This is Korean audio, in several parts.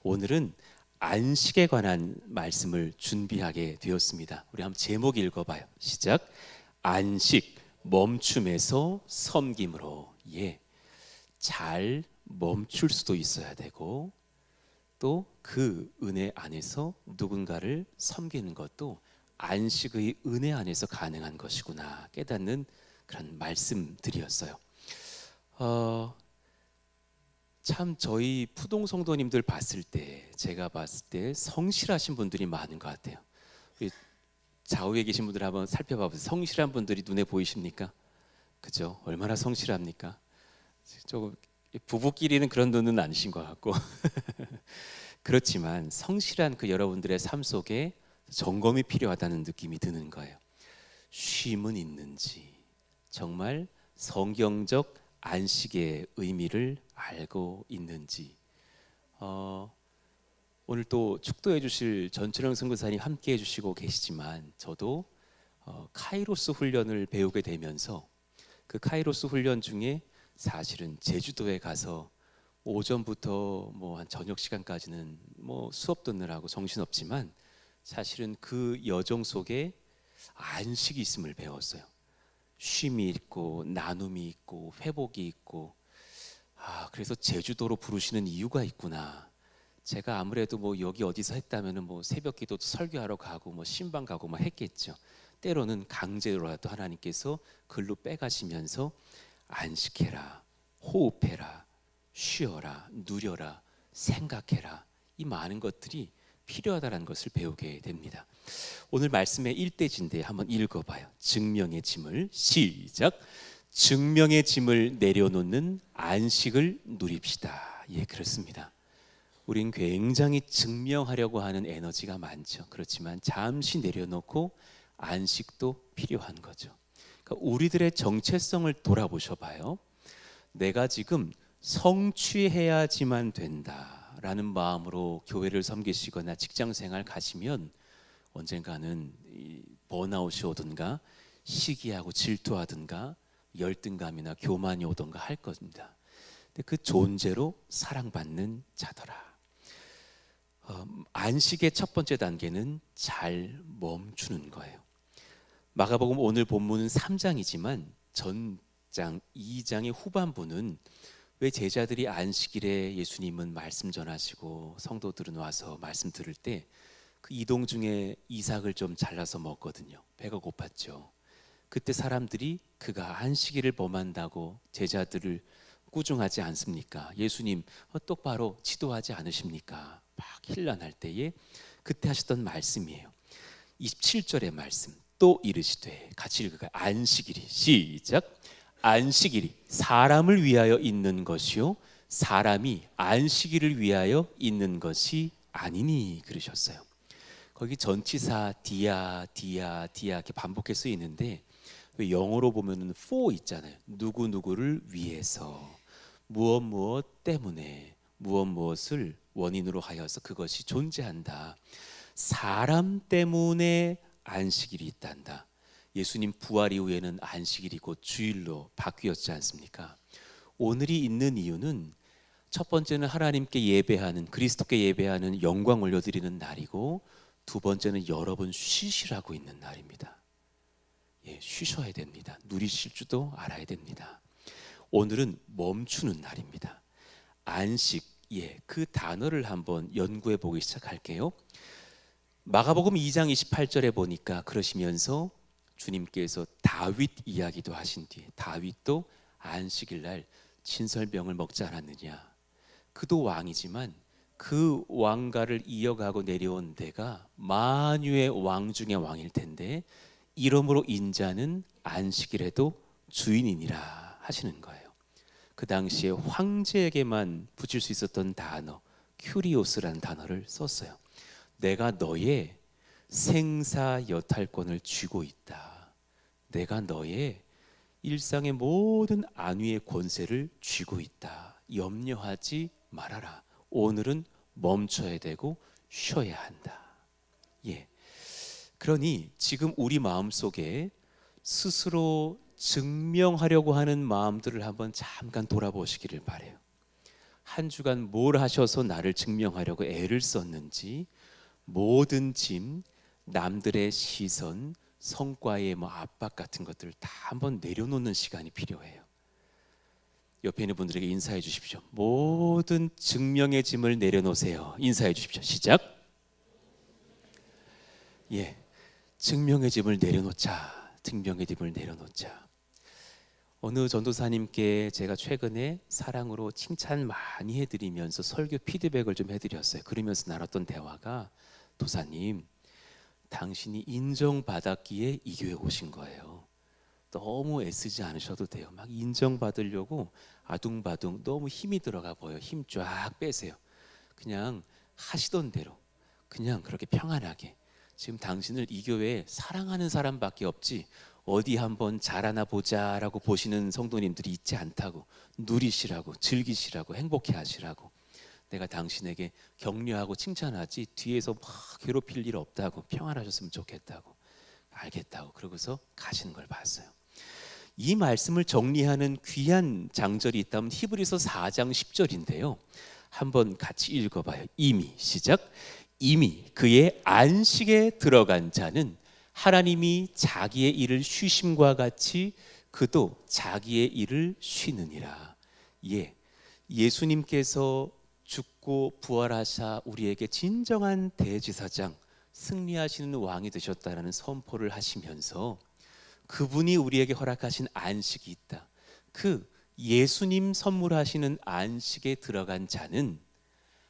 오늘은 안식에 관한 말씀을 준비하게 되었습니다. 우리 한번 제목 읽어봐요. 시작. 안식, 멈춤에서 섬김으로. 예, 잘 멈출 수도 있어야 되고 또 그 은혜 안에서 누군가를 섬기는 것도 안식의 은혜 안에서 가능한 것이구나 깨닫는 그런 말씀들이었어요. 참 저희 푸동 성도님들 봤을 때, 제가 봤을 때 성실하신 분들이 많은 것 같아요. 좌우에 계신 분들 한번 살펴봐 보세요. 성실한 분들이 눈에 보이십니까? 그죠? 얼마나 성실합니까? 조금 부부끼리는 그런 눈은 아니신 것 같고 그렇지만 성실한 그 여러분들의 삶 속에 점검이 필요하다는 느낌이 드는 거예요. 쉼은 있는지, 정말 성경적 안식의 의미를 알고 있는지. 오늘 또 축도해 주실 전철영 선교사님 함께 해주시고 계시지만 저도 카이로스 훈련을 배우게 되면서 그 카이로스 훈련 중에 사실은 제주도에 가서 오전부터 뭐 한 저녁 시간까지는 뭐 수업 듣느라고 정신없지만 사실은 그 여정 속에 안식이 있음을 배웠어요. 쉼이 있고 나눔이 있고 회복이 있고, 그래서 제주도로 부르시는 이유가 있구나. 제가 아무래도 뭐 여기 어디서 했다면은 뭐 새벽기도도 설교하러 가고 뭐 신방 가고 뭐 했겠죠. 때로는 강제로라도 하나님께서 글로 빼가시면서 안식해라, 호흡해라, 쉬어라, 누려라, 생각해라, 이 많은 것들이 필요하다는 것을 배우게 됩니다. 오늘 말씀의 1대지인데 한번 읽어봐요. 증명의 짐을. 시작. 증명의 짐을 내려놓는 안식을 누립시다. 예, 그렇습니다. 우린 굉장히 증명하려고 하는 에너지가 많죠. 그렇지만 잠시 내려놓고 안식도 필요한 거죠. 그러니까 우리들의 정체성을 돌아보셔 봐요. 내가 지금 성취해야지만 된다라는 마음으로 교회를 섬기시거나 직장생활 가시면 언젠가는 번아웃이 오든가 시기하고 질투하든가 열등감이나 교만이 오든가 할 겁니다. 근데 그 존재로 사랑받는 자더라. 안식의 첫 번째 단계는 잘 멈추는 거예요. 마가복음 오늘 본문은 3장이지만 전장 2장의 후반부는 왜 제자들이 안식일에 예수님은 말씀 전하시고 성도들은 와서 말씀 들을 때 그 이동 중에 이삭을 좀 잘라서 먹거든요. 배가 고팠죠. 그때 사람들이 그가 안식일을 범한다고 제자들을 꾸중하지 않습니까? 예수님 똑바로 지도하지 않으십니까? 막 hir난할 때에 그때 하셨던 말씀이에요. 27절의 말씀. 또 이르시되, 같이 읽어요. 안식일이. 시작. 안식일이 사람을 위하여 있는 것이요 사람이 안식일을 위하여 있는 것이 아니니 그러셨어요. 거기 전치사 디아 이렇게 반복해서 있는데 왜 영어로 보면은 for 있잖아요. 누구 누구를 위해서, 무엇 때문에, 무엇을 원인으로 하여서 그것이 존재한다. 사람 때문에 안식일이 있단다. 예수님 부활 이후에는 안식일이 곧 주일로 바뀌었지 않습니까? 오늘이 있는 이유는 첫 번째는 하나님께 예배하는, 그리스도께 예배하는, 영광 올려드리는 날이고, 두 번째는 여러분 쉬시라고 있는 날입니다. 예, 쉬셔야 됩니다. 누리실 줄도 알아야 됩니다. 오늘은 멈추는 날입니다. 안식, 예, 그 단어를 한번 연구해 보기 시작할게요. 마가복음 2장 28절에 보니까 그러시면서 주님께서 다윗 이야기도 하신 뒤에, 다윗도 안식일 날 진설병을 먹지 않았느냐. 그도 왕이지만 그 왕가를 이어가고 내려온 데가 만유의 왕 중의 왕일 텐데 이러므로 인자는 안식일에도 주인이니라 하시는 거예요. 그 당시에 황제에게만 붙일 수 있었던 단어 큐리오스라는 단어를 썼어요. 내가 너의 생사 여탈권을 쥐고 있다. 내가 너의 일상의 모든 안위의 권세를 쥐고 있다. 염려하지 말아라. 오늘은 멈춰야 되고 쉬어야 한다. 예. 그러니 지금 우리 마음속에 스스로 증명하려고 하는 마음들을 한번 잠깐 돌아보시기를 바라요. 한 주간 뭘 하셔서 나를 증명하려고 애를 썼는지, 모든 짐, 남들의 시선, 성과의 압박 같은 것들을 다 한번 내려놓는 시간이 필요해요. 옆에 있는 분들에게 인사해 주십시오. 모든 증명의 짐을 내려놓으세요. 인사해 주십시오. 시작. 예, 증명의 짐을 내려놓자. 증명의 짐을 내려놓자. 어느 전도사님께 제가 최근에 사랑으로 칭찬 많이 해드리면서 설교 피드백을 좀 해드렸어요. 그러면서 나눴던 대화가, 도사님, 당신이 인정받았기에 이 교회 오신 거예요. 너무 애쓰지 않으셔도 돼요. 막 인정받으려고 아둥바둥 너무 힘이 들어가 보여. 힘 쫙 빼세요. 그냥 하시던 대로 그냥 그렇게 평안하게. 지금 당신을 이 교회에 사랑하는 사람밖에 없지 어디 한번 잘하나 보자라고 보시는 성도님들이 있지 않다고. 누리시라고, 즐기시라고, 행복해 하시라고. 내가 당신에게 격려하고 칭찬하지 뒤에서 막 괴롭힐 일 없다고, 평안하셨으면 좋겠다고. 알겠다고 그러고서 가시는 걸 봤어요. 이 말씀을 정리하는 귀한 장절이 있다면 히브리서 4장 10절인데요. 한번 같이 읽어봐요. 이미, 시작. 이미 그의 안식에 들어간 자는 하나님이 자기의 일을 쉬심과 같이 그도 자기의 일을 쉬느니라. 예, 예수님께서 죽고 부활하사 우리에게 진정한 대제사장, 승리하시는 왕이 되셨다라는 선포를 하시면서 그분이 우리에게 허락하신 안식이 있다. 그 예수님 선물하시는 안식에 들어간 자는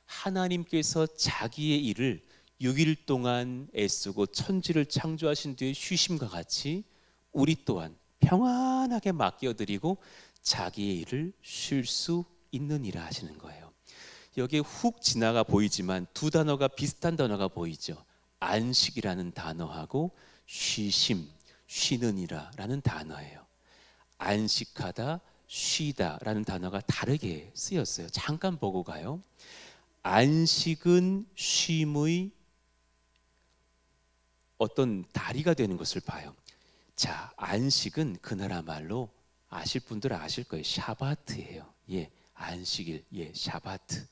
하나님께서 자기의 일을 6일 동안 애쓰고 천지를 창조하신 뒤에 쉬심과 같이 우리 또한 평안하게 맡겨드리고 자기의 일을 쉴 수 있느니라 하시는 거예요. 여기에 훅 지나가 보이지만 두 단어가 비슷한 단어가 보이죠. 안식이라는 단어하고 쉬심, 쉬느니라 라는 단어예요. 안식하다, 쉬다 라는 단어가 다르게 쓰였어요. 잠깐 보고 가요. 안식은 쉼의 어떤 다리가 되는 것을 봐요. 자, 안식은 그 나라 말로 아실 분들은 아실 거예요. 샤바트예요. 예, 안식일, 예, 샤바트.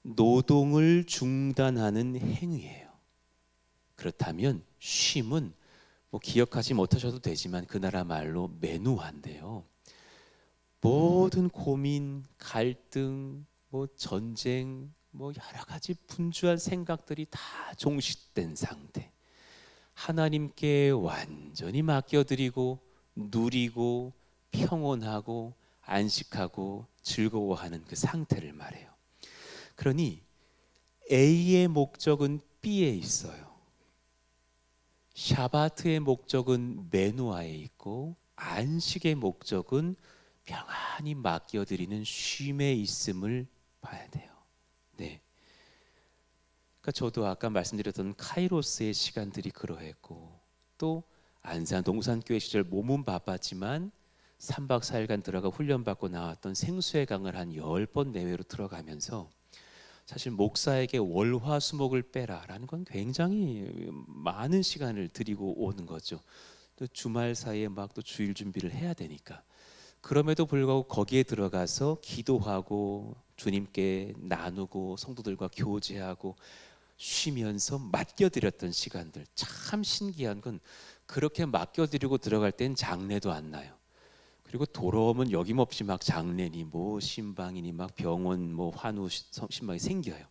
노동을 중단하는 행위예요. 그렇다면 쉼은 기억하지 못하셔도 되지만 그 나라 말로 매누한데요. 모든 고민, 갈등, 전쟁, 여러 가지 분주한 생각들이 다 종식된 상태. 하나님께 완전히 맡겨드리고 누리고 평온하고 안식하고 즐거워하는 그 상태를 말해요. 그러니 A의 목적은 B에 있어요. 샤바트의 목적은 메누아에 있고 안식의 목적은 평안히 맡겨드리는 쉼에 있음을 봐야 돼요. 네. 그러니까 저도 아까 말씀드렸던 카이로스의 시간들이 그러했고, 또 안산 동산교회 시절 몸은 바빴지만 3박 4일간 들어가 훈련받고 나왔던 생수의 강을 한 10번 내외로 들어가면서 사실 목사에게 월화수목을 빼라라는 건 굉장히 많은 시간을 들이고 오는 거죠. 또 주말 사이에 또 주일 준비를 해야 되니까. 그럼에도 불구하고 거기에 들어가서 기도하고 주님께 나누고 성도들과 교제하고 쉬면서 맡겨드렸던 시간들, 참 신기한 건 그렇게 맡겨드리고 들어갈 땐 장례도 안 나요. 그리고 돌아오면 여김없이 장례니 신방이니 병원 환우 신방이 생겨요.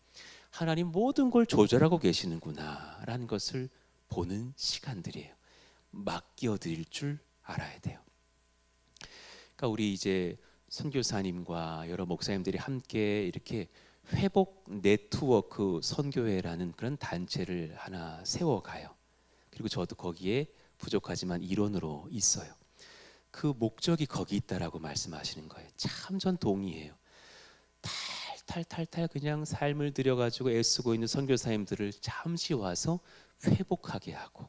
하나님 모든 걸 조절하고 계시는구나 라는 것을 보는 시간들이에요. 맡겨드릴 줄 알아야 돼요. 그러니까 우리 이제 선교사님과 여러 목사님들이 함께 이렇게 회복 네트워크 선교회라는 그런 단체를 하나 세워가요. 그리고 저도 거기에 부족하지만 일원으로 있어요. 그 목적이 거기 있다라고 말씀하시는 거예요. 참 전 동의해요. 탈탈탈탈 그냥 삶을 들여가지고 애쓰고 있는 선교사님들을 잠시 와서 회복하게 하고,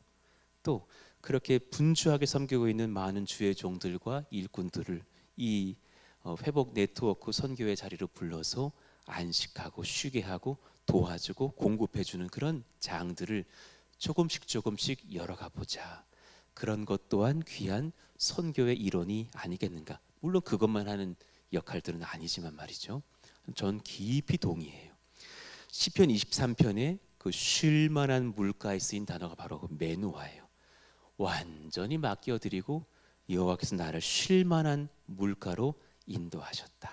또 그렇게 분주하게 섬기고 있는 많은 주의 종들과 일꾼들을 이 회복 네트워크 선교회 자리로 불러서 안식하고 쉬게 하고 도와주고 공급해주는 그런 장들을 조금씩 열어가 보자. 그런 것 또한 귀한 선교의 일원이 아니겠는가. 물론 그것만 하는 역할들은 아니지만 말이죠. 전 깊이 동의해요. 시편 23편에 그 쉴 만한 물가에 쓰인 단어가 바로 그 메노아예요. 완전히 맡겨드리고 여호와께서 나를 쉴 만한 물가로 인도하셨다.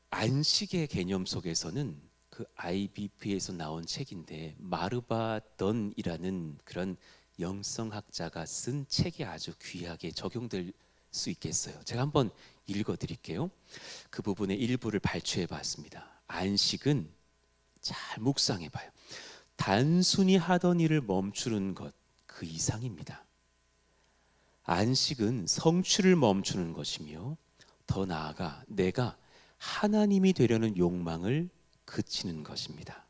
안식의 개념 속에서는 그 IBP에서 나온 책인데 마르바 던이라는 그런 영성학자가 쓴 책이 아주 귀하게 적용될 수 있겠어요. 제가 한번 읽어드릴게요. 그 부분의 일부를 발췌해봤습니다. 안식은 잘 묵상해봐요. 단순히 하던 일을 멈추는 것 그 이상입니다. 안식은 성취를 멈추는 것이며 더 나아가 내가 하나님이 되려는 욕망을 그치는 것입니다.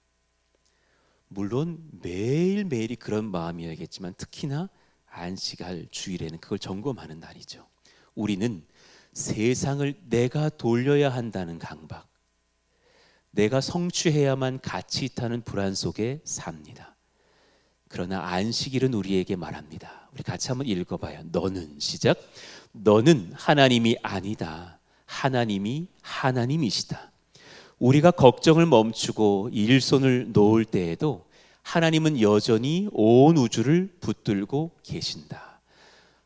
물론 매일매일이 그런 마음이어야겠지만 특히나 안식할 주일에는 그걸 점검하는 날이죠. 우리는 세상을 내가 돌려야 한다는 강박, 내가 성취해야만 가치 있다는 불안 속에 삽니다. 그러나 안식일은 우리에게 말합니다. 우리 같이 한번 읽어봐요. 너는 시작. 너는 하나님이 아니다. 하나님이 하나님이시다. 우리가 걱정을 멈추고 일손을 놓을 때에도 하나님은 여전히 온 우주를 붙들고 계신다.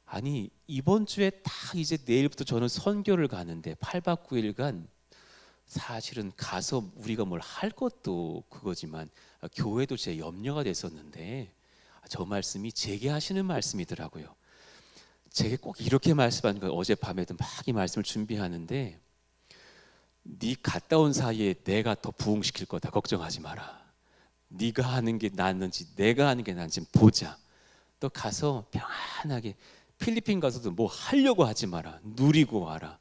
아니 이번 주에 딱 이제 내일부터 저는 선교를 가는데 8박 9일간 사실은 가서 우리가 뭘 할 것도 그거지만 교회도 제 염려가 됐었는데 저 말씀이 제게 하시는 말씀이더라고요. 제게 꼭 이렇게 말씀하는 거예요. 어젯밤에도 막 이 말씀을 준비하는데 네 갔다 온 사이에 내가 더 부흥시킬 거다. 걱정하지 마라. 네가 하는 게 낫는지 내가 하는 게 낫는지 보자. 또 가서 평안하게 필리핀 가서도 뭐 하려고 하지 마라. 누리고 와라.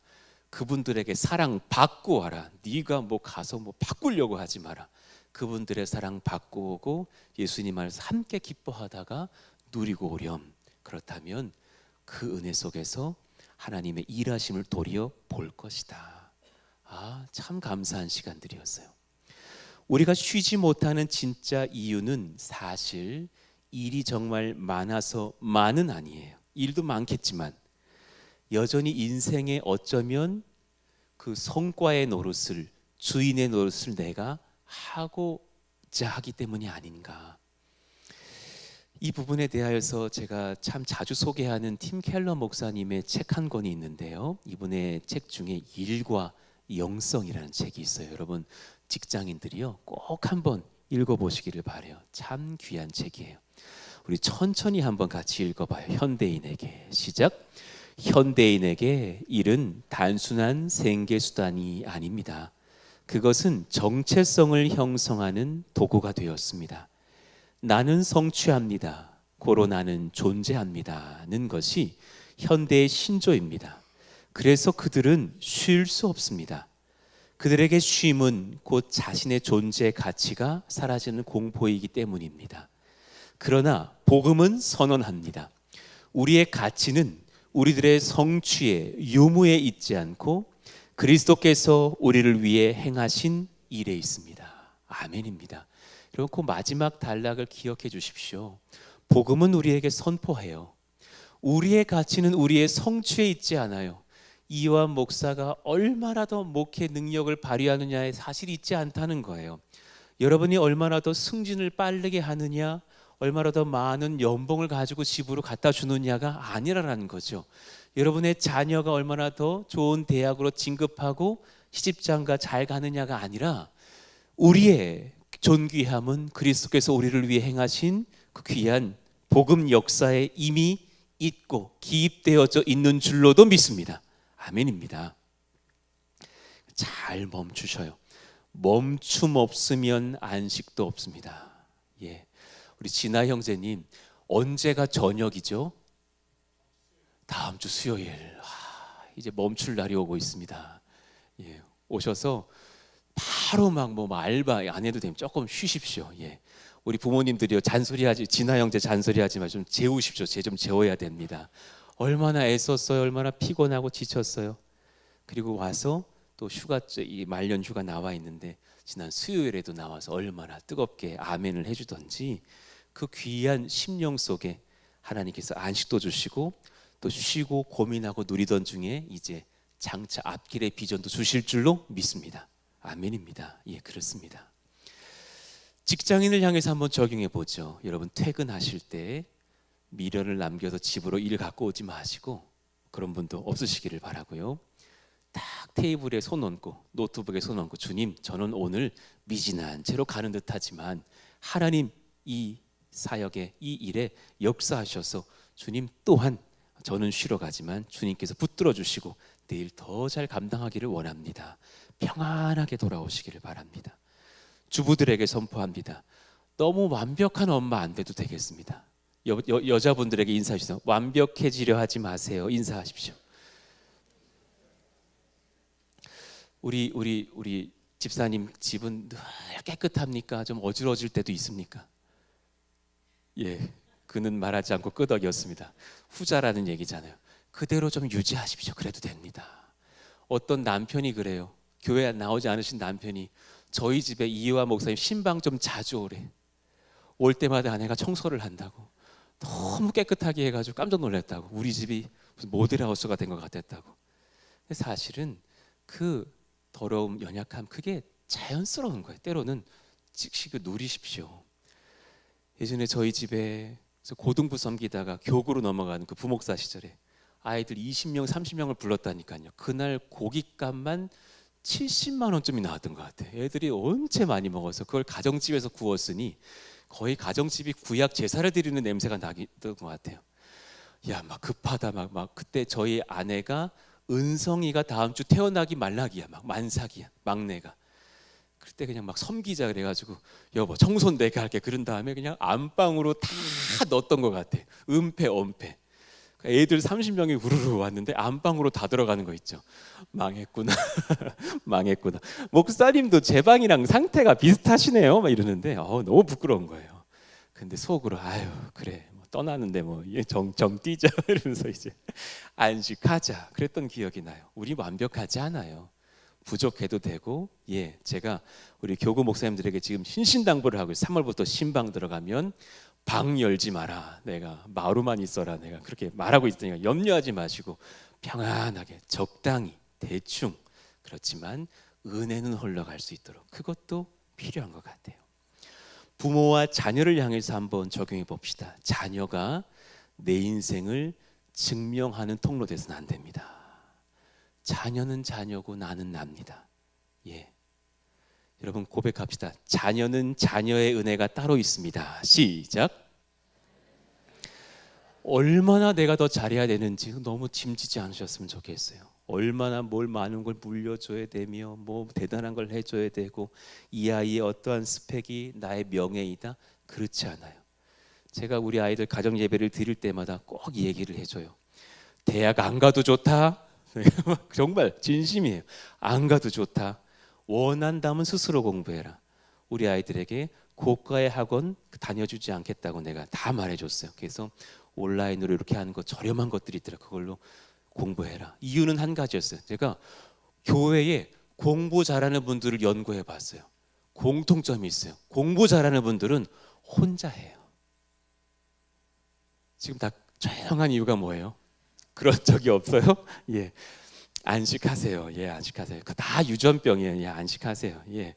그분들에게 사랑 받고 와라. 네가 뭐 가서 뭐 바꾸려고 하지 마라. 그분들의 사랑 받고 오고 예수님 안에서 함께 기뻐하다가 누리고 오렴. 그렇다면 그 은혜 속에서 하나님의 일하심을 도리어 볼 것이다. 참 감사한 시간들이었어요. 우리가 쉬지 못하는 진짜 이유는 사실 일이 정말 많아서만은 아니에요. 일도 많겠지만 여전히 인생에 어쩌면 그 성과의 노릇을, 주인의 노릇을 내가 하고자 하기 때문이 아닌가. 이 부분에 대하여서 제가 참 자주 소개하는 팀 켈러 목사님의 책 한 권이 있는데요. 이분의 책 중에 일과 영성이라는 책이 있어요. 여러분 직장인들이요 꼭 한번 읽어보시기를 바라요. 참 귀한 책이에요. 우리 천천히 한번 같이 읽어봐요. 현대인에게 시작. 현대인에게 일은 단순한 생계수단이 아닙니다. 그것은 정체성을 형성하는 도구가 되었습니다. 나는 성취합니다. 고로 나는 존재합니다는 것이 현대의 신조입니다. 그래서 그들은 쉴 수 없습니다. 그들에게 쉼은 곧 자신의 존재 가치가 사라지는 공포이기 때문입니다. 그러나 복음은 선언합니다. 우리의 가치는 우리들의 성취에 유무에 있지 않고 그리스도께서 우리를 위해 행하신 일에 있습니다. 아멘입니다. 여러분 그 마지막 단락을 기억해 주십시오. 복음은 우리에게 선포해요. 우리의 가치는 우리의 성취에 있지 않아요. 이완 목사가 얼마나 더 목회 능력을 발휘하느냐에 사실이 있지 않다는 거예요. 여러분이 얼마나 더 승진을 빠르게 하느냐, 얼마나 더 많은 연봉을 가지고 집으로 갖다 주느냐가 아니라는 거죠. 여러분의 자녀가 얼마나 더 좋은 대학으로 진급하고 시집장가 잘 가느냐가 아니라 우리의 존귀함은 그리스도께서 우리를 위해 행하신 그 귀한 복음 역사에 이미 있고 기입되어져 있는 줄로도 믿습니다. 아멘입니다. 잘 멈추셔요. 멈춤 없으면 안식도 없습니다. 우리 진아 형제님 언제가 저녁이죠? 다음 주 수요일. 이제 멈출 날이 오고 있습니다. 오셔서 바로 막 뭐 알바 안 해도 되면 조금 쉬십시오. 우리 부모님들이요 잔소리하지, 진아 형제 잔소리하지 마, 좀 재우십시오. 쟤 좀 재워야 됩니다. 얼마나 애썼어요. 얼마나 피곤하고 지쳤어요. 그리고 와서 또 휴가, 이 말년 휴가 나와 있는데 지난 수요일에도 나와서 얼마나 뜨겁게 아멘을 해주던지 그 귀한 심령 속에 하나님께서 안식도 주시고 또 쉬고 고민하고 누리던 중에 이제 장차 앞길의 비전도 주실 줄로 믿습니다. 아멘입니다. 예, 그렇습니다. 직장인을 향해서 한번 적용해 보죠. 여러분 퇴근하실 때 미련을 남겨서 집으로 일 갖고 오지 마시고, 그런 분도 없으시기를 바라고요. 딱 테이블에 손 얹고 노트북에 손 얹고, 주님, 저는 오늘 미진한 채로 가는 듯하지만 하나님 이 사역에 이 일에 역사하셔서 주님 또한 저는 쉬러 가지만 주님께서 붙들어 주시고 내일 더 잘 감당하기를 원합니다. 평안하게 돌아오시기를 바랍니다. 주부들에게 선포합니다. 너무 완벽한 엄마 안 돼도 되겠습니다. 여자분들에게 인사해 주세요. 완벽해지려 하지 마세요. 인사하십시오. 우리 집사님 집은 늘 깨끗합니까? 좀 어지러질 때도 있습니까? 예, 그는 말하지 않고 끄덕였습니다. 후자라는 얘기잖아요. 그대로 좀 유지하십시오. 그래도 됩니다. 어떤 남편이 그래요. 교회 나오지 않으신 남편이 저희 집에 이해화 목사님 신방 좀 자주 오래. 올 때마다 아내가 청소를 한다고. 너무 깨끗하게 해가지고 깜짝 놀랐다고. 우리 집이 무슨 모델하우스가 된 것 같았다고. 근데 사실은 그 더러움, 연약함, 그게 자연스러운 거예요. 때로는 즉시 그 누리십시오. 예전에 저희 집에 고등부 섬기다가 교구로 넘어가는 그 부목사 시절에 아이들 20명, 30명을 불렀다니까요. 그날 고깃값만 70만 원쯤이 나왔던 것 같아요. 애들이 엄청 많이 먹어서 그걸 가정집에서 구웠으니 거의 가정집이 구약 제사를 드리는 냄새가 나던 것 같아요. 야, 막 급하다. 막 그때 저희 아내가 은성이가 다음 주 태어나기 말락이야. 막 만삭이야. 막내가. 그때 그냥 막 섬기자 그래가지고 여보 청소는 내가 할게 그런 다음에 그냥 안방으로 다 넣었던 것 같아. 은폐 엄폐. 애들 30명이 우르르 왔는데 안방으로 다 들어가는 거 있죠. 망했구나. 망했구나. 목사님도 제 방이랑 상태가 비슷하시네요. 막 이러는데 너무 부끄러운 거예요. 근데 속으로 아유 그래 뭐 떠나는데 뭐 정 뛰자 이러면서 이제 안식하자 그랬던 기억이 나요. 우리 완벽하지 않아요. 부족해도 되고, 예, 제가 우리 교구 목사님들에게 지금 신신당부를 하고 3월부터 신방 들어가면 방 열지 마라. 내가 마루만 있어라. 내가 그렇게 말하고 있으니까 염려하지 마시고 평안하게 적당히 대충 그렇지만 은혜는 흘러갈 수 있도록 그것도 필요한 것 같아요. 부모와 자녀를 향해서 한번 적용해 봅시다. 자녀가 내 인생을 증명하는 통로 돼서는 안 됩니다. 자녀는 자녀고 나는 납니다. 예, 여러분 고백합시다. 자녀는 자녀의 은혜가 따로 있습니다. 시작. 얼마나 내가 더 잘해야 되는지 너무 짐지지 않으셨으면 좋겠어요. 얼마나 뭘 많은 걸 물려줘야 되며 뭐 대단한 걸 해줘야 되고 이 아이의 어떠한 스펙이 나의 명예이다. 그렇지 않아요. 제가 우리 아이들 가정 예배를 드릴 때마다 꼭 이 얘기를 해줘요. 대학 안 가도 좋다. 정말 진심이에요. 안 가도 좋다. 원한다면 스스로 공부해라. 우리 아이들에게 고가의 학원 다녀주지 않겠다고 내가 다 말해줬어요. 그래서 온라인으로 이렇게 하는 거 저렴한 것들이 있더라. 그걸로 공부해라. 이유는 한 가지였어요. 제가 교회에 공부 잘하는 분들을 연구해 봤어요. 공통점이 있어요. 공부 잘하는 분들은 혼자 해요. 지금 다 조용한 이유가 뭐예요? 그런 적이 없어요? 예, 안식하세요. 예, 안식하세요. 다 유전병이에요. 예, 안식하세요. 예,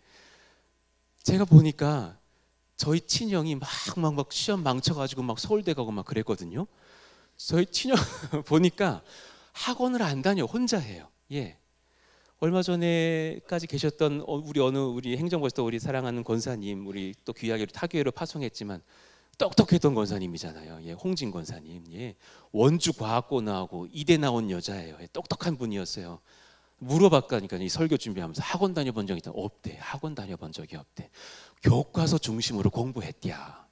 제가 보니까 저희 친형이 막 시험 망쳐가지고 막 서울대 가고 막 그랬거든요. 저희 친형 보니까 학원을 안 다녀, 혼자 해요. 예, 얼마 전에까지 계셨던 우리 행정부에서 우리 사랑하는 권사님, 우리 또 귀하게 타교회로 파송했지만. 똑똑했던 권사님이잖아요. 예, 홍진 권사님. 예, 원주 과학고 나오고 이대 나온 여자예요. 예, 똑똑한 분이었어요. 물어봤다니까요. 이 설교 준비하면서 학원 다녀본 적이 있다. 없대. 학원 다녀본 적이 없대. 교과서 중심으로 공부했대야.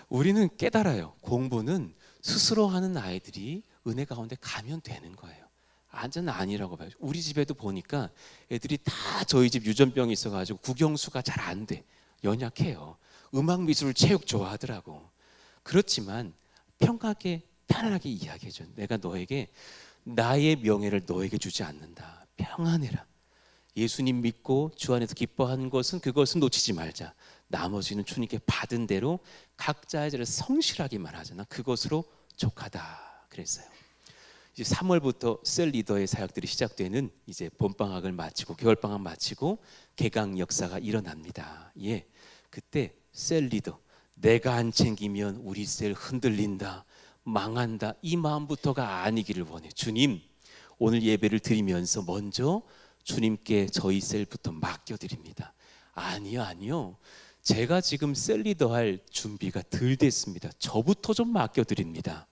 우리는 깨달아요. 공부는 스스로 하는 아이들이 은혜 가운데 가면 되는 거예요. 완전은 아니라고 봐요. 우리 집에도 보니까 애들이 다 저희 집 유전병이 있어가지고 국영수가 잘 안 돼. 연약해요. 음악, 미술, 체육 좋아하더라고. 그렇지만 평하게 편안하게 이야기해줘. 내가 너에게 나의 명예를 너에게 주지 않는다. 평안해라. 예수님 믿고 주 안에서 기뻐하는 것은 그것은 놓치지 말자. 나머지는 주님께 받은 대로 각자의 죄를 성실하기만 하자. 나 그것으로 족하다 그랬어요. 이제 3월부터 셀 리더의 사역들이 시작되는 이제 봄방학을 마치고 겨울방학 마치고 개강 역사가 일어납니다. 예, 그때 셀 리더, 내가 안 챙기면 우리 셀 흔들린다, 망한다, 이 마음부터가 아니기를 원해. 주님, 오늘 예배를 드리면서 먼저 주님께 저희 셀부터 맡겨드립니다. 아니요. 제가 지금 셀 리더 할 준비가 덜 됐습니다. 저부터 좀 맡겨드립니다.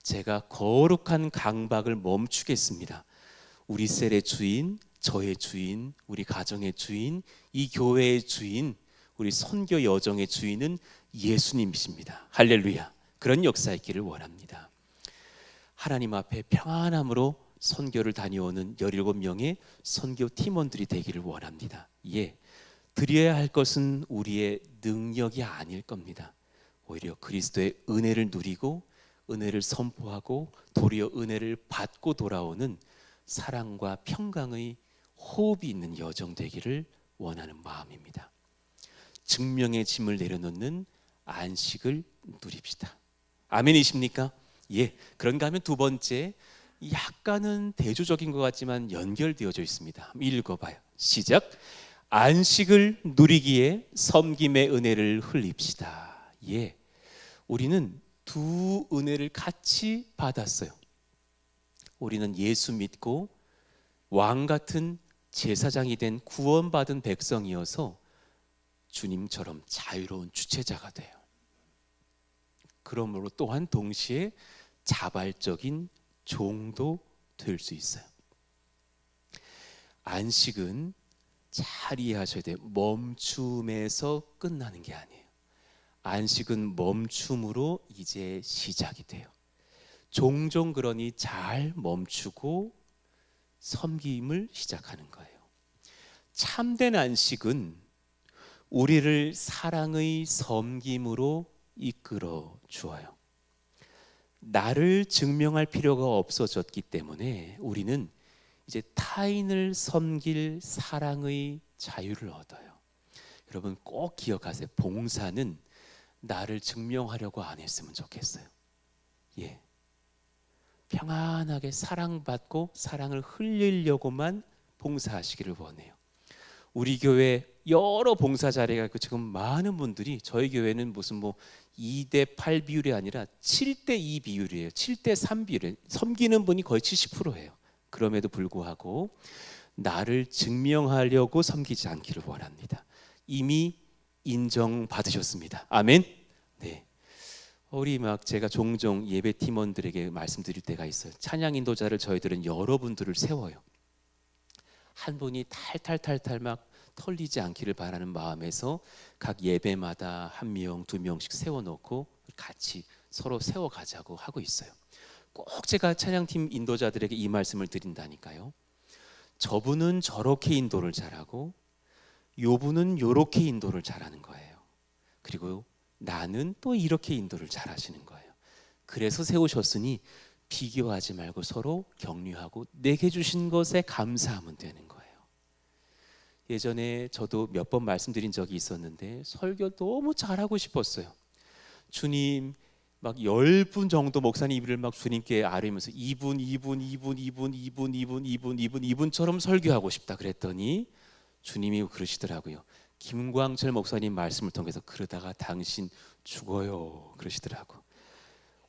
제가 거룩한 강박을 멈추겠습니다. 우리 셀의 주인, 저의 주인, 우리 가정의 주인, 이 교회의 주인, 우리 선교 여정의 주인은 예수님이십니다. 할렐루야. 그런 역사 있기를 원합니다. 하나님 앞에 평안함으로 선교를 다녀오는 17명의 선교 팀원들이 되기를 원합니다. 예, 드려야 할 것은 우리의 능력이 아닐 겁니다. 오히려 그리스도의 은혜를 누리고 은혜를 선포하고 도리어 은혜를 받고 돌아오는 사랑과 평강의 호흡이 있는 여정 되기를 원하는 마음입니다. 증명의 짐을 내려놓는 안식을 누립시다. 아멘이십니까? 예, 그런가 하면 두 번째, 약간은 대조적인 것 같지만 연결되어져 있습니다. 한번 읽어봐요. 시작. 안식을 누리기에 섬김의 은혜를 흘립시다. 예, 우리는 두 은혜를 같이 받았어요. 우리는 예수 믿고 왕 같은 제사장이 된 구원받은 백성이어서 주님처럼 자유로운 주체자가 돼요. 그러므로 또한 동시에 자발적인 종도 될 수 있어요. 안식은 잘 이해하셔야 돼요. 멈춤에서 끝나는 게 아니에요. 안식은 멈춤으로 이제 시작이 돼요. 종종 그러니 잘 멈추고 섬김을 시작하는 거예요. 참된 안식은 우리를 사랑의 섬김으로 이끌어 주어요. 나를 증명할 필요가 없어졌기 때문에 우리는 이제 타인을 섬길 사랑의 자유를 얻어요. 여러분 꼭 기억하세요. 봉사는 나를 증명하려고 안 했으면 좋겠어요. 예, 평안하게 사랑받고 사랑을 흘리려고만 봉사하시기를 원해요. 우리 교회 여러 봉사 자리가 있고 지금 많은 분들이 저희 교회는 무슨 2대8 비율이 아니라 7대2 비율이에요. 7대3 비율이에요. 섬기는 분이 거의 70%예요. 그럼에도 불구하고 나를 증명하려고 섬기지 않기를 원합니다. 이미 인정받으셨습니다. 아멘. 네. 우리 제가 종종 예배 팀원들에게 말씀드릴 때가 있어요. 찬양 인도자를 저희들은 여러분들을 세워요. 한 분이 탈탈탈탈 막 털리지 않기를 바라는 마음에서 각 예배마다 한 명, 두 명씩 세워놓고 같이 서로 세워가자고 하고 있어요. 꼭 제가 찬양팀 인도자들에게 이 말씀을 드린다니까요. 저분은 저렇게 인도를 잘하고 요분은 요렇게 인도를 잘하는 거예요. 그리고 나는 또 이렇게 인도를 잘하시는 거예요. 그래서 세우셨으니 비교하지 말고 서로 격려하고 내게 주신 것에 감사하면 되는 거예요. 예전에 저도 몇 번 말씀드린 적이 있었는데 설교 너무 잘하고 싶었어요. 주님 막 10분 정도 목사님을 막 주님께 아뢰면서 2분처럼 설교하고 싶다 그랬더니 주님이 그러시더라고요. 김광철 목사님 말씀을 통해서 그러다가 당신 죽어요 그러시더라고.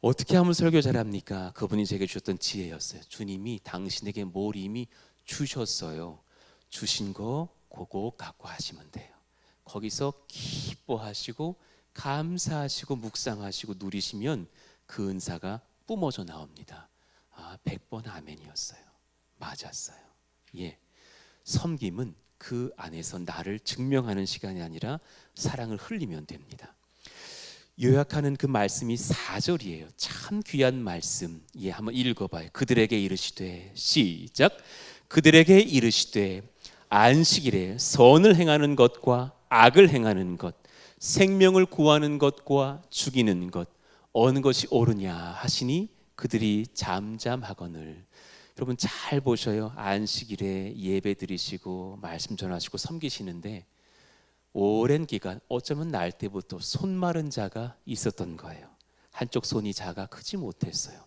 어떻게 하면 설교 잘합니까? 그분이 제게 주셨던 지혜였어요. 주님이 당신에게 뭘 이미 주셨어요. 주신 거 그거 갖고 하시면 돼요. 거기서 기뻐하시고 감사하시고 묵상하시고 누리시면 그 은사가 뿜어져 나옵니다. 100번 아멘이었어요. 맞았어요. 예, 섬김은 그 안에서 나를 증명하는 시간이 아니라 사랑을 흘리면 됩니다. 요약하는 그 말씀이 4절이에요. 참 귀한 말씀. 예, 한번 읽어봐요. 그들에게 이르시되 시작. 그들에게 이르시되 안식일에 선을 행하는 것과 악을 행하는 것, 생명을 구하는 것과 죽이는 것 어느 것이 옳으냐 하시니 그들이 잠잠하거늘. 여러분 잘 보셔요. 안식일에 예배 드리시고 말씀 전하시고 섬기시는데 오랜 기간 어쩌면 날 때부터 손 마른 자가 있었던 거예요. 한쪽 손이 자가 크지 못했어요.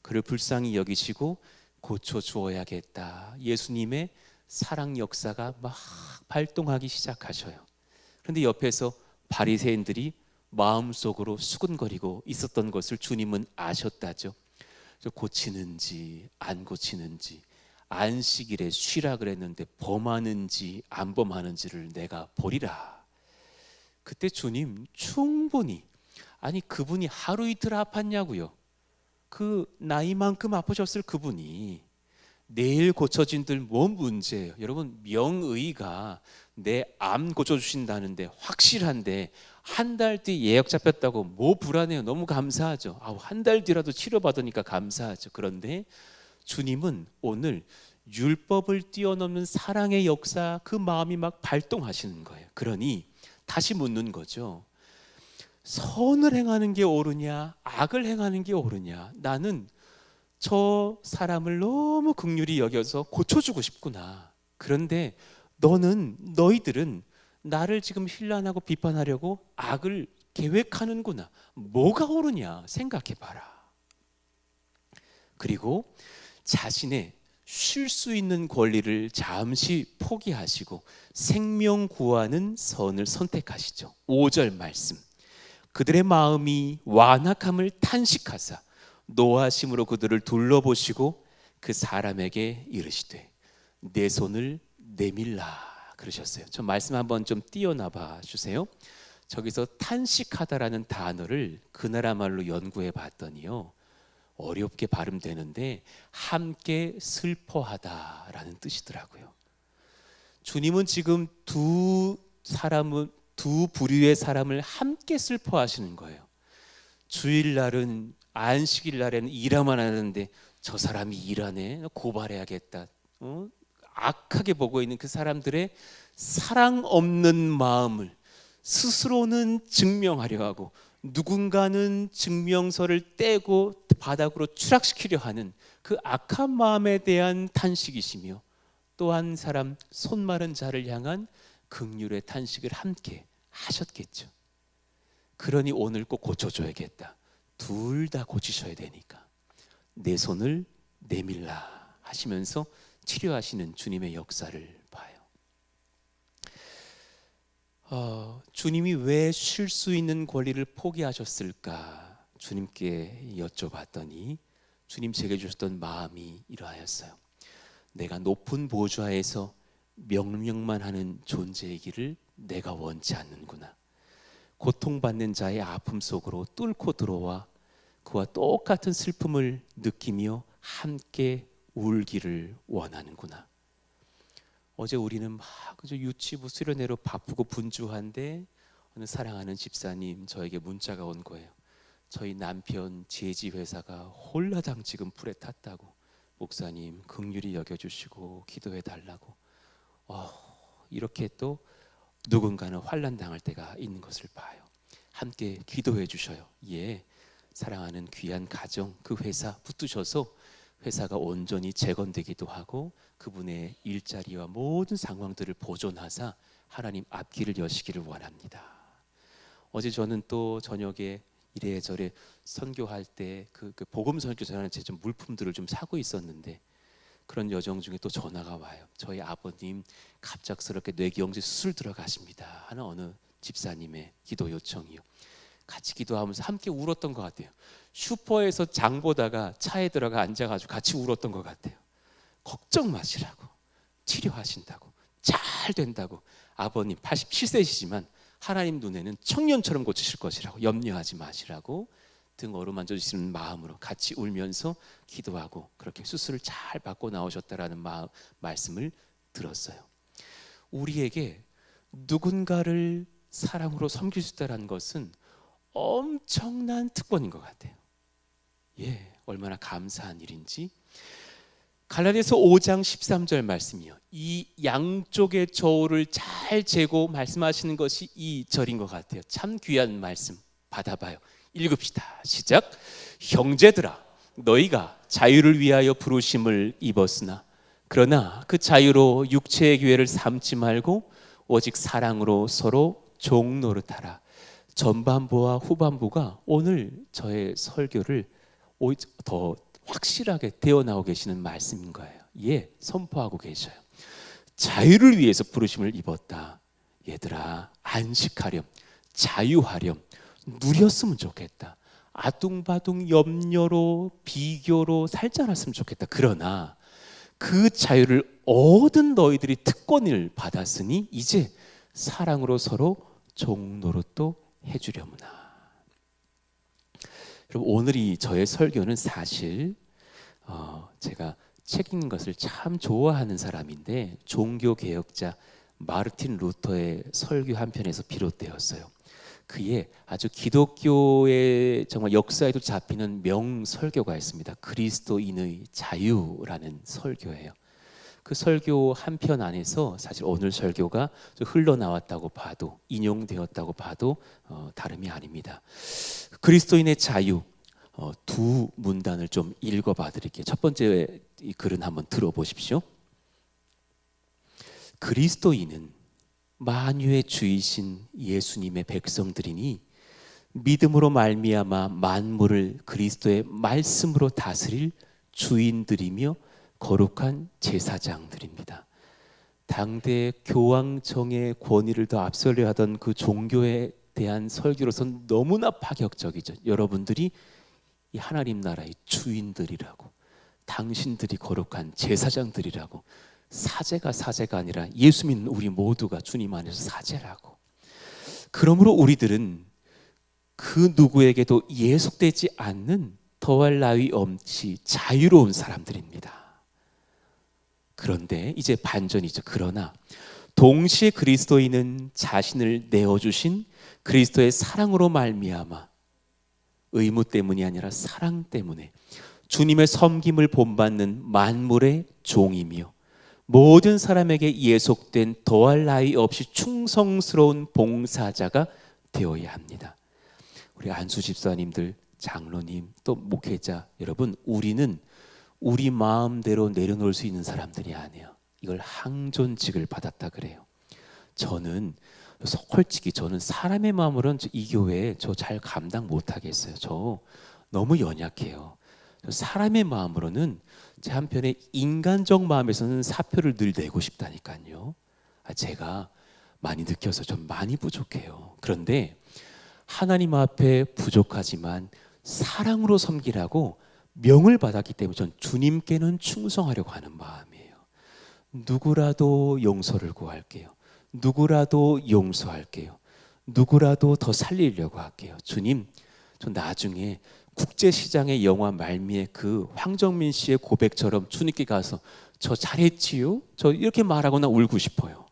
그를 불쌍히 여기시고 고쳐 주어야겠다. 예수님의 사랑 역사가 막 발동하기 시작하셔요. 그런데 옆에서 바리새인들이 마음속으로 수근거리고 있었던 것을 주님은 아셨다죠. 고치는지 안 고치는지, 안식일에 쉬라 그랬는데 범하는지 안 범하는지를 내가 보리라. 그때 주님 충분히, 아니 그분이 하루 이틀 아팠냐고요. 그 나이만큼 아프셨을 그분이 내일 고쳐진들 뭔 문제예요. 여러분, 명의가 내 암 고쳐주신다는데 확실한데 한 달 뒤 예약 잡혔다고 뭐 불안해요. 너무 감사하죠. 한 달 뒤라도 치료받으니까 감사하죠. 그런데 주님은 오늘 율법을 뛰어넘는 사랑의 역사, 그 마음이 막 발동하시는 거예요. 그러니 다시 묻는 거죠. 선을 행하는 게 옳으냐 악을 행하는 게 옳으냐. 나는 저 사람을 너무 긍휼히 여겨서 고쳐주고 싶구나. 그런데 너희들은 나를 지금 힐난하고 비판하려고 악을 계획하는구나. 뭐가 옳으냐 생각해봐라. 그리고 자신의 쉴 수 있는 권리를 잠시 포기하시고 생명 구하는 선을 선택하시죠. 5절 말씀. 그들의 마음이 완악함을 탄식하사 노하심으로 그들을 둘러보시고 그 사람에게 이르시되 내 손을 내밀라 그러셨어요. 저 말씀 한번 좀 띄어놔봐 주세요. 저기서 탄식하다라는 단어를 그 나라 말로 연구해 봤더니요, 어렵게 발음되는데 함께 슬퍼하다라는 뜻이더라고요. 주님은 지금 두 부류의 사람을 함께 슬퍼하시는 거예요. 주일날은, 안식일날에는 일하만 하는데 저 사람이 일하네, 고발해야겠다, 악하게 보고 있는 그 사람들의 사랑 없는 마음을 스스로는 증명하려 하고 누군가는 증명서를 떼고 바닥으로 추락시키려 하는 그 악한 마음에 대한 탄식이시며, 또 한 사람 손 마른 자를 향한 긍휼의 탄식을 함께 하셨겠죠. 그러니 오늘 꼭 고쳐줘야겠다. 둘 다 고치셔야 되니까 내 손을 내밀라 하시면서 치료하시는 주님의 역사를 봐요. 주님이 왜 쉴 수 있는 권리를 포기하셨을까 주님께 여쭤봤더니 주님 제게 주셨던 마음이 이러하였어요. 내가 높은 보좌에서 명령만 하는 존재이기를 내가 원치 않는구나. 고통받는 자의 아픔 속으로 뚫고 들어와 그와 똑같은 슬픔을 느끼며 함께 울기를 원하는구나. 어제 우리는 막 유치부 수련회로 바쁘고 분주한데 어느 사랑하는 집사님 저에게 문자가 온 거예요. 저희 남편 제지 회사가 홀라당 지금 불에 탔다고, 목사님 긍휼히 여겨주시고 기도해 달라고. 이렇게 또 누군가는 환난 당할 때가 있는 것을 봐요. 함께 기도해 주셔요. 예, 사랑하는 귀한 가정, 그 회사 붙드셔서 회사가 온전히 재건되기도 하고 그분의 일자리와 모든 상황들을 보존하사 하나님 앞길을 여시기를 원합니다. 어제 저는 또 저녁에 이래저래 선교할 때 그 복음 선교 전하는 제 좀 물품들을 좀 사고 있었는데 그런 여정 중에 또 전화가 와요. 저희 아버님 갑작스럽게 뇌경색 수술 들어가십니다 하는 어느 집사님의 기도 요청이요. 같이 기도하면서 함께 울었던 것 같아요. 슈퍼에서 장 보다가 차에 들어가 앉아가지고 같이 울었던 것 같아요. 걱정 마시라고, 치료하신다고, 잘 된다고. 아버님 87세시지만 하나님 눈에는 청년처럼 고치실 것이라고, 염려하지 마시라고 등 어루만져 주시는 마음으로 같이 울면서 기도하고 그렇게 수술을 잘 받고 나오셨다라는 말씀을 들었어요. 우리에게 누군가를 사랑으로 섬길 수 있다는 것은 엄청난 특권인 것 같아요. 예, 얼마나 감사한 일인지. 갈라디아서 5장 13절 말씀이요, 이 양쪽의 저울을 잘 재고 말씀하시는 것이 이 절인 것 같아요. 참 귀한 말씀 받아봐요. 읽읍시다. 시작. 형제들아, 너희가 자유를 위하여 부르심을 입었으나 그러나 그 자유로 육체의 기회를 삼지 말고 오직 사랑으로 서로 종노릇하라. 전반부와 후반부가 오늘 저의 설교를 더 확실하게 되어나오고 계시는 말씀인 거예요. 예, 선포하고 계셔요. 자유를 위해서 부르심을 입었다. 얘들아, 안식하렴, 자유하렴, 누렸으면 좋겠다. 아둥바둥 염려로 비교로 살지 않았으면 좋겠다. 그러나 그 자유를 얻은 너희들이 특권을 받았으니 이제 사랑으로 서로 종노릇도 해주려무나. 여러분, 오늘이 저의 설교는 사실 제가 책 읽는 것을 참 좋아하는 사람인데 종교개혁자 마르틴 루터의 설교 한 편에서 비롯되었어요. 그의 아주 기독교의 정말 역사에도 잡히는 명설교가 있습니다. 그리스도인의 자유라는 설교예요. 그 설교 한 편 안에서 사실 오늘 설교가 흘러나왔다고 봐도, 인용되었다고 봐도 다름이 아닙니다. 그리스도인의 자유, 두 문단을 좀 읽어봐 드릴게요. 첫 번째 이 글은 한번 들어보십시오. 그리스도인은 만유의 주이신 예수님의 백성들이니 믿음으로 말미암아 만물을 그리스도의 말씀으로 다스릴 주인들이며 거룩한 제사장들입니다. 당대 교황청의 권위를 더 앞서려 하던 그 종교에 대한 설교로선 너무나 파격적이죠. 여러분들이 이 하나님 나라의 주인들이라고, 당신들이 거룩한 제사장들이라고, 사제가 아니라 예수 믿는 우리 모두가 주님 안에서 사제라고. 그러므로 우리들은 그 누구에게도 예속되지 않는 더할 나위 없이 자유로운 사람들입니다. 그런데 이제 반전이죠. 그러나 동시에 그리스도인은 자신을 내어주신 그리스도의 사랑으로 말미암아, 의무 때문이 아니라 사랑 때문에 주님의 섬김을 본받는 만물의 종이며 모든 사람에게 예속된 더할 나위 없이 충성스러운 봉사자가 되어야 합니다. 우리 안수 집사님들, 장로님, 또 목회자 여러분, 우리는 우리 마음대로 내려놓을 수 있는 사람들이 아니에요. 이걸 항존직을 받았다 그래요. 저는 솔직히 사람의 마음으로는 이 교회에 저 잘 감당 못하겠어요. 저 너무 연약해요. 사람의 마음으로는 제 한편에 인간적 마음에서는 사표를 늘 내고 싶다니까요. 제가 많이 느껴서 좀 많이 부족해요. 그런데 하나님 앞에 부족하지만 사랑으로 섬기라고 명을 받았기 때문에 전 주님께는 충성하려고 하는 마음이에요. 누구라도 용서를 구할게요. 누구라도 용서할게요. 누구라도 더 살리려고 할게요. 주님, 저 나중에 국제시장의 영화 말미에 그 황정민 씨의 고백처럼 주님께 가서 저 잘했지요? 저 이렇게 말하거나 울고 싶어요.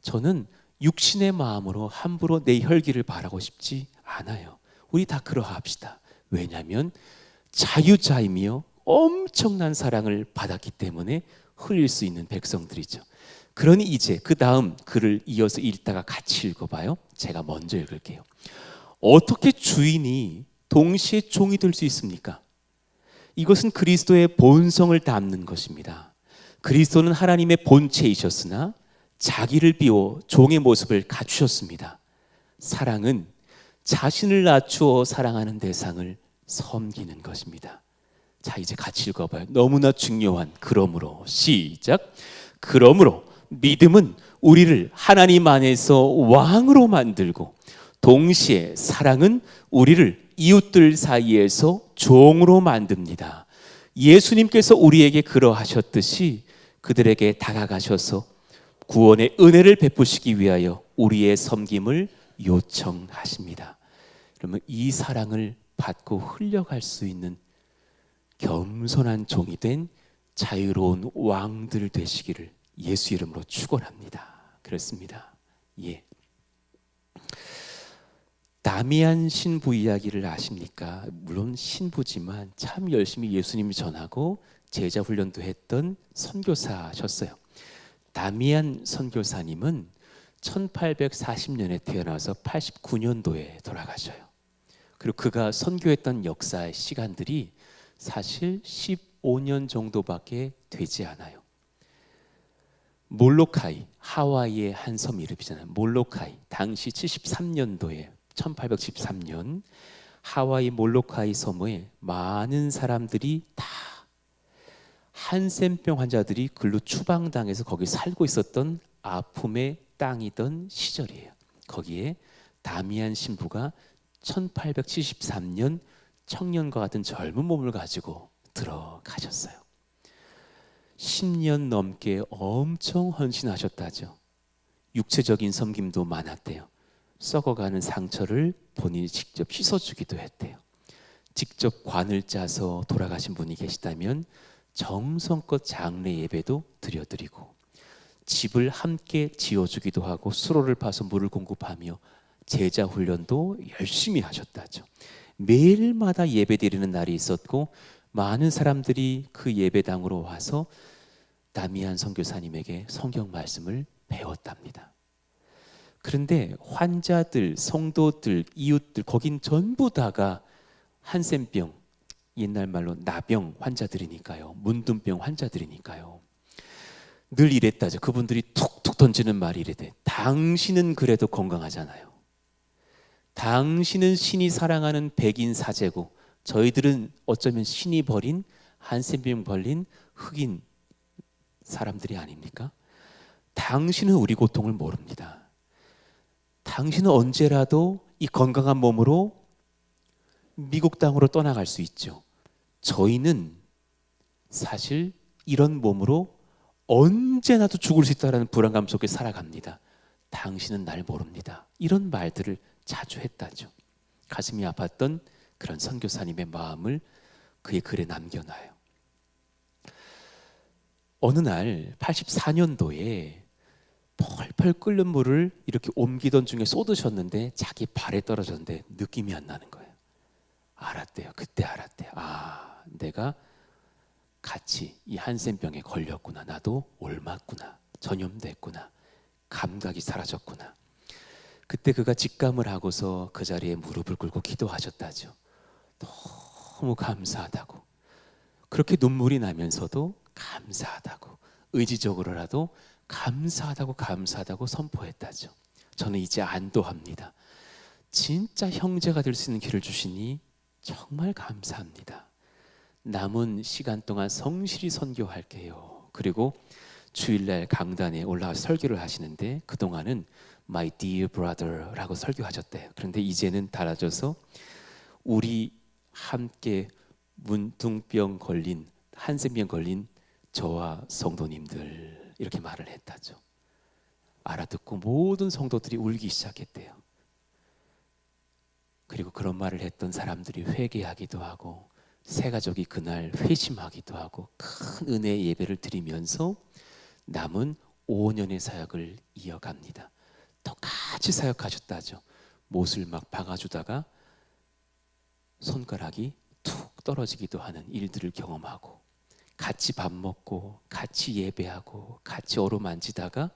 저는 육신의 마음으로 함부로 내 혈기를 바라고 싶지 않아요. 우리 다 그러합시다. 왜냐하면 자유자이며 엄청난 사랑을 받았기 때문에 흘릴 수 있는 백성들이죠. 그러니 이제 그 다음 글을 이어서 읽다가 같이 읽어봐요. 제가 먼저 읽을게요. 어떻게 주인이 동시에 종이 될 수 있습니까? 이것은 그리스도의 본성을 담는 것입니다. 그리스도는 하나님의 본체이셨으나 자기를 비워 종의 모습을 갖추셨습니다. 사랑은 자신을 낮추어 사랑하는 대상을 섬기는 것입니다. 자, 이제 같이 읽어봐요. 너무나 중요한 그러므로. 시작. 그러므로 믿음은 우리를 하나님 안에서 왕으로 만들고 동시에 사랑은 우리를 이웃들 사이에서 종으로 만듭니다. 예수님께서 우리에게 그러하셨듯이 그들에게 다가가셔서 구원의 은혜를 베푸시기 위하여 우리의 섬김을 요청하십니다. 그러면 이 사랑을 받고 흘려갈 수 있는 겸손한 종이 된 자유로운 왕들 되시기를 예수 이름으로 축원합니다. 그렇습니다. 예. 다미안 신부 이야기를 아십니까? 물론 신부지만 참 열심히 예수님을 전하고 제자 훈련도 했던 선교사셨어요. 다미안 선교사님은 1840년에 태어나서 89년도에 돌아가셔요. 그리고 그가 선교했던 역사의 시간들이 사실 15년 정도밖에 되지 않아요. 몰로카이, 하와이의 한 섬 이름이잖아요. 몰로카이, 당시 73년도에 1813년 하와이 몰로카이 섬에 많은 사람들이 다 한센병 환자들이 글로 추방당해서 거기 살고 있었던 아픔의 땅이던 시절이에요. 거기에 다미안 신부가 1873년 청년과 같은 젊은 몸을 가지고 들어가셨어요. 10년 넘게 엄청 헌신하셨다죠. 육체적인 섬김도 많았대요. 썩어가는 상처를 본인이 직접 씻어주기도 했대요. 직접 관을 짜서 돌아가신 분이 계시다면 정성껏 장례 예배도 드려드리고 집을 함께 지어주기도 하고 수로를 파서 물을 공급하며 제자 훈련도 열심히 하셨다죠. 매일마다 예배 드리는 날이 있었고 많은 사람들이 그 예배당으로 와서 다미안 선교사님에게 성경 말씀을 배웠답니다. 그런데 환자들, 성도들, 이웃들 거긴 전부 다가 한센병, 옛날 말로 나병 환자들이니까요. 문둥병 환자들이니까요. 늘 이랬다죠. 그분들이 툭툭 던지는 말이 이래대. 당신은 그래도 건강하잖아요. 당신은 신이 사랑하는 백인 사제고 저희들은 어쩌면 신이 버린 한센병 벌린 흑인 사람들이 아닙니까? 당신은 우리 고통을 모릅니다. 당신은 언제라도 이 건강한 몸으로 미국 땅으로 떠나갈 수 있죠. 저희는 사실 이런 몸으로 언제나도 죽을 수 있다는 불안감 속에 살아갑니다. 당신은 날 모릅니다. 이런 말들을 자주 했다죠. 가슴이 아팠던 그런 선교사님의 마음을 그의 글에 남겨놔요. 어느 날 84년도에 펄펄 끓는 물을 이렇게 옮기던 중에 쏟으셨는데 자기 발에 떨어졌는데 느낌이 안 나는 거예요. 알았대요. 그때 알았대요. 아, 내가 같이 이 한센병에 걸렸구나. 나도 옮았구나. 전염됐구나. 감각이 사라졌구나. 그때 그가 직감을 하고서 그 자리에 무릎을 꿇고 기도하셨다죠. 너무 감사하다고. 그렇게 눈물이 나면서도 감사하다고, 의지적으로라도 감사하다고 선포했다죠. 저는 이제 안도합니다. 진짜 형제가 될 수 있는 길을 주시니 정말 감사합니다. 남은 시간 동안 성실히 선교할게요. 그리고 주일날 강단에 올라와서 설교를 하시는데 그동안은 My dear brother라고 설교하셨대요. 그런데 이제는 달라져서 우리 함께 문둥병 걸린 한센병 걸린 저와 성도님들 이렇게 말을 했다죠. 알아듣고 모든 성도들이 울기 시작했대요. 그리고 그런 말을 했던 사람들이 회개하기도 하고 새 가족이 그날 회심하기도 하고 큰 은혜의 예배를 드리면서 남은 5년의 사역을 이어갑니다. 똑같이 사역하셨다죠. 못을 막 박아주다가 손가락이 툭 떨어지기도 하는 일들을 경험하고 같이 밥 먹고 같이 예배하고 같이 어루만지다가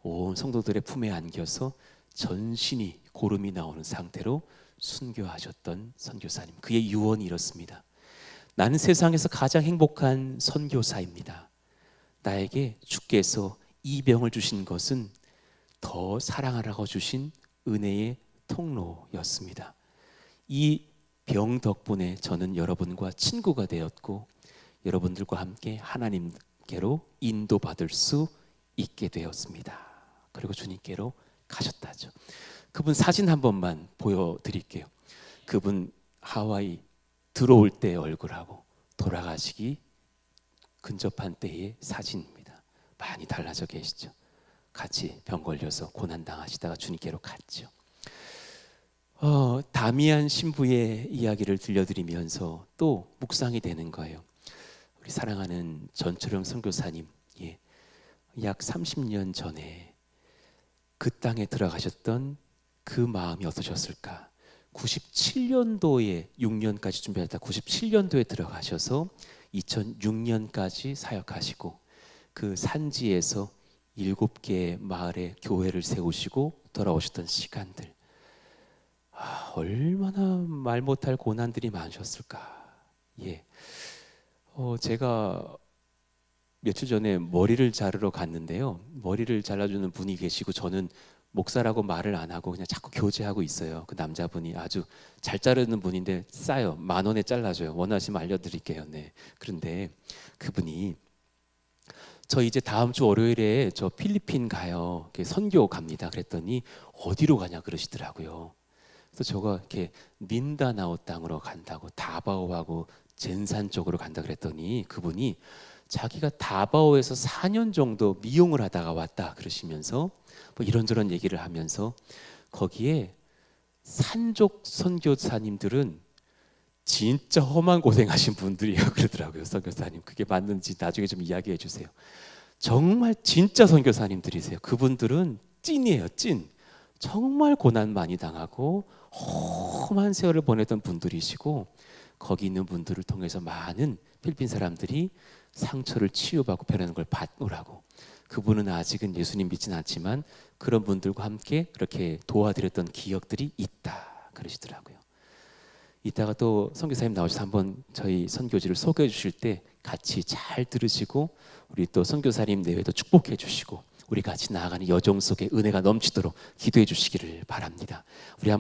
온 성도들의 품에 안겨서 전신이 고름이 나오는 상태로 순교하셨던 선교사님. 그의 유언이 이렇습니다. 나는 세상에서 가장 행복한 선교사입니다. 나에게 주께서 이 병을 주신 것은 더 사랑하라고 주신 은혜의 통로였습니다. 이 병 덕분에 저는 여러분과 친구가 되었고 여러분들과 함께 하나님께로 인도받을 수 있게 되었습니다. 그리고 주님께로 가셨다죠. 그분 사진 한 번만 보여드릴게요. 그분 하와이 들어올 때의 얼굴하고 돌아가시기 근접한 때의 사진입니다. 많이 달라져 계시죠. 같이 병 걸려서 고난당하시다가 주님께로 갔죠. 다미안 신부의 이야기를 들려드리면서 또 묵상이 되는 거예요. 우리 사랑하는 전초령 선교사님, 약 30년 전에 그 땅에 들어가셨던 그 마음이 어떠셨을까? 97년도에 6년까지 준비하다 97년도에 들어가셔서 2006년까지 사역하시고 그 산지에서 7개의 마을에 교회를 세우시고 돌아오셨던 시간들, 얼마나 말 못할 고난들이 많으셨을까. 제가 며칠 전에 머리를 자르러 갔는데요. 머리를 잘라주는 분이 계시고 저는 목사라고 말을 안 하고 그냥 자꾸 교제하고 있어요. 그 남자분이 아주 잘 자르는 분인데 싸요. 10,000원에 잘라줘요. 원하시면 알려드릴게요. 네. 그런데 그분이 저 이제 다음 주 월요일에 저 필리핀 가요. 선교 갑니다. 그랬더니 어디로 가냐 그러시더라고요. 그래서 저가 이렇게 민다나오 땅으로 간다고, 다바오하고 젠산 쪽으로 간다 그랬더니 그분이 자기가 다바오에서 4년 정도 미용을 하다가 왔다 그러시면서 뭐 이런저런 얘기를 하면서 거기에 산족 선교사님들은 진짜 험한 고생하신 분들이에요 그러더라고요. 선교사님 그게 맞는지 나중에 좀 이야기해 주세요. 정말 진짜 선교사님들이세요. 그분들은 찐이에요. 찐. 정말 고난 많이 당하고 험한 세월을 보내던 분들이시고 거기 있는 분들을 통해서 많은 필리핀 사람들이 상처를 치유받고 변하는 걸 받노라고. 그분은 아직은 예수님 믿지는 않지만 그런 분들과 함께 그렇게 도와드렸던 기억들이 있다 그러시더라고요. 이따가 또 선교사님 나오셔서 한번 저희 선교지를 소개해 주실 때 같이 잘 들으시고 우리 또 선교사님 내외도 축복해 주시고 우리 같이 나아가는 여정 속에 은혜가 넘치도록 기도해 주시기를 바랍니다. 우리